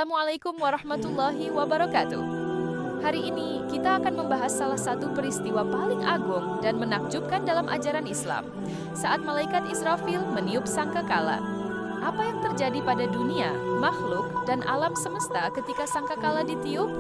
Assalamualaikum warahmatullahi wabarakatuh. Hari ini kita akan membahas salah satu peristiwa paling agung dan menakjubkan dalam ajaran Islam. Saat malaikat Israfil meniup sangkakala. Apa yang terjadi pada dunia, makhluk, dan alam semesta ketika sangkakala ditiup?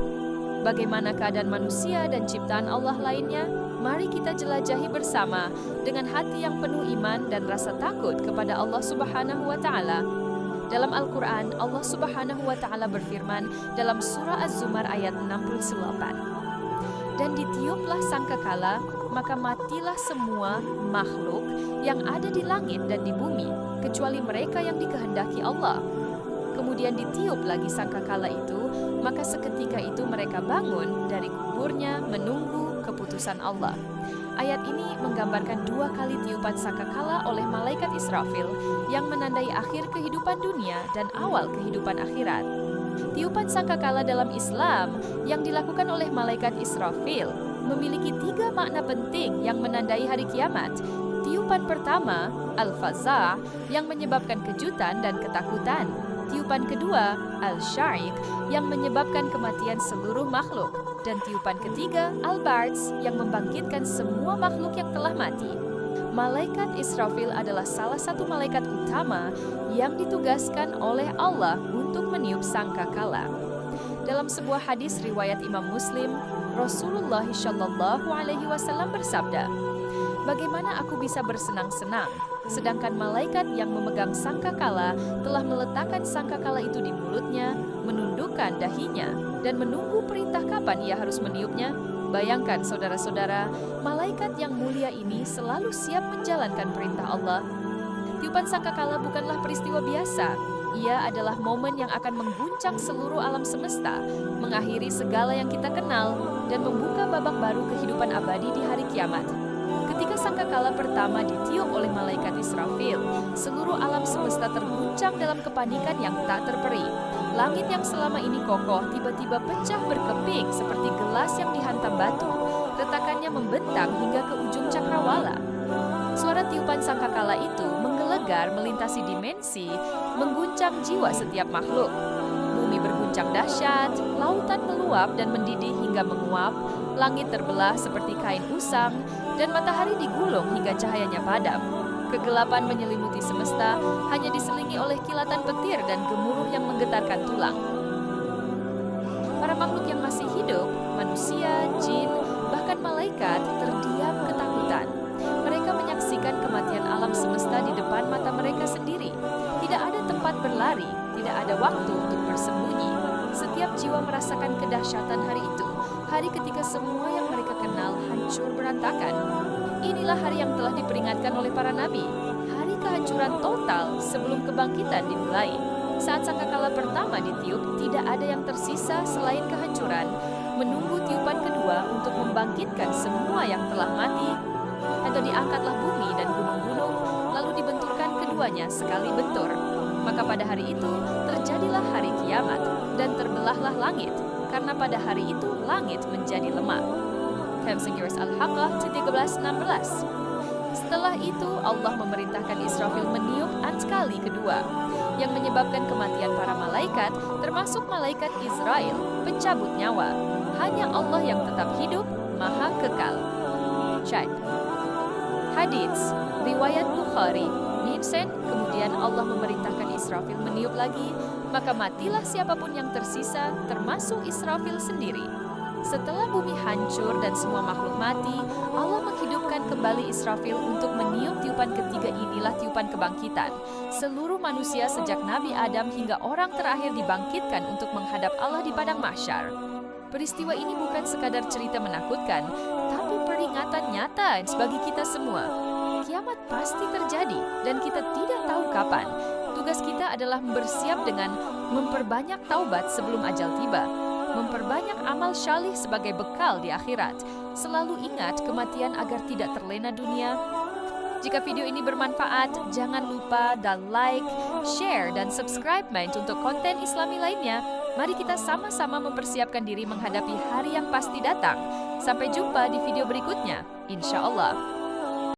Bagaimana keadaan manusia dan ciptaan Allah lainnya? Mari kita jelajahi bersama dengan hati yang penuh iman dan rasa takut kepada Allah Subhanahu wa Ta'ala. Dalam Al-Quran, Allah Subhanahu wa Ta'ala berfirman dalam surah Az-Zumar ayat 68. Dan ditiuplah sangkakala, maka matilah semua makhluk yang ada di langit dan di bumi, kecuali mereka yang dikehendaki Allah. Kemudian ditiup lagi sangkakala itu, maka seketika itu mereka bangun dari kuburnya menunggu keputusan Allah. Ayat ini menggambarkan 2 kali tiupan sangkakala oleh malaikat Israfil yang menandai akhir kehidupan dunia dan awal kehidupan akhirat. Tiupan sangkakala dalam Islam yang dilakukan oleh malaikat Israfil memiliki 3 makna penting yang menandai hari kiamat. Tiupan pertama, al-faza', yang menyebabkan kejutan dan ketakutan. Tiupan kedua, al-sya'iq, yang menyebabkan kematian seluruh makhluk. Dan tiupan ketiga, al-bards, yang membangkitkan semua makhluk yang telah mati. Malaikat Israfil adalah salah satu malaikat utama yang ditugaskan oleh Allah untuk meniup sangkakala. Dalam sebuah hadis riwayat Imam Muslim, Rasulullah SAW bersabda, "Bagaimana aku bisa bersenang-senang, sedangkan malaikat yang memegang sangkakala telah meletakkan sangkakala itu di mulutnya, menundukkan dahinya, dan menunggu perintah kapan ia harus meniupnya?" Bayangkan saudara-saudara, malaikat yang mulia ini selalu siap menjalankan perintah Allah. Tiupan sangkakala bukanlah peristiwa biasa. Ia adalah momen yang akan mengguncang seluruh alam semesta, mengakhiri segala yang kita kenal, dan membuka babak baru kehidupan abadi di hari kiamat. Ketika sangkakala pertama ditiup oleh malaikat Israfil, seluruh alam semesta terguncang dalam kepanikan yang tak terperi. Langit yang selama ini kokoh tiba-tiba pecah berkeping seperti gelas yang dihantam batu. Retakannya membentang hingga ke ujung cakrawala. Suara tiupan sangkakala itu menggelegar melintasi dimensi, mengguncang jiwa setiap makhluk. Bumi berguncang dahsyat, lautan meluap dan mendidih hingga menguap, langit terbelah seperti kain usang, dan matahari digulung hingga cahayanya padam. Kegelapan menyelimuti semesta, hanya diselingi oleh kilatan petir dan gemuruh yang menggetarkan tulang. Para makhluk yang masih hidup, manusia, jin, bahkan malaikat, terdiam ketakutan. Mereka menyaksikan kematian alam semesta di depan mata mereka sendiri. Tidak ada tempat berlari, tidak ada waktu untuk bersembunyi. Setiap jiwa merasakan kedahsyatan hari itu, hari ketika semua yang mereka kenal hancur berantakan. Inilah hari yang telah diperingatkan oleh para nabi, hari kehancuran total sebelum kebangkitan dimulai. Saat sangkakala pertama ditiup, tidak ada yang tersisa selain kehancuran, menunggu tiupan kedua untuk membangkitkan semua yang telah mati, atau diangkatlah bumi dan gunung-gunung, lalu dibenturkan keduanya sekali bentur. Maka pada hari itu terjadilah hari kiamat dan terbelahlah langit, karena pada hari itu langit menjadi lemah. Kamsenggiris Al-Haqqah 13:16. Setelah itu Allah memerintahkan Israfil meniup antkali kedua, yang menyebabkan kematian para malaikat, termasuk malaikat Israel, pencabut nyawa. Hanya Allah yang tetap hidup, maha kekal. Cek hadits riwayat Bukhari. Nipsen, kemudian Allah memerintahkan Israfil meniup lagi, maka matilah siapapun yang tersisa, termasuk Israfil sendiri. Setelah bumi hancur dan semua makhluk mati, Allah menghidupkan kembali Israfil untuk meniup tiupan ketiga. Inilah tiupan kebangkitan. Seluruh manusia sejak Nabi Adam hingga orang terakhir dibangkitkan untuk menghadap Allah di padang mahsyar. Peristiwa ini bukan sekadar cerita menakutkan, tapi peringatan nyata bagi kita semua. Kiamat pasti terjadi dan kita tidak tahu kapan. Tugas kita adalah bersiap dengan memperbanyak taubat sebelum ajal tiba. Memperbanyak amal syalih sebagai bekal di akhirat. Selalu ingat kematian agar tidak terlena dunia. Jika video ini bermanfaat, jangan lupa like, share, dan subscribe Mind untuk konten Islami lainnya. Mari kita sama-sama mempersiapkan diri menghadapi hari yang pasti datang. Sampai jumpa di video berikutnya, insya Allah.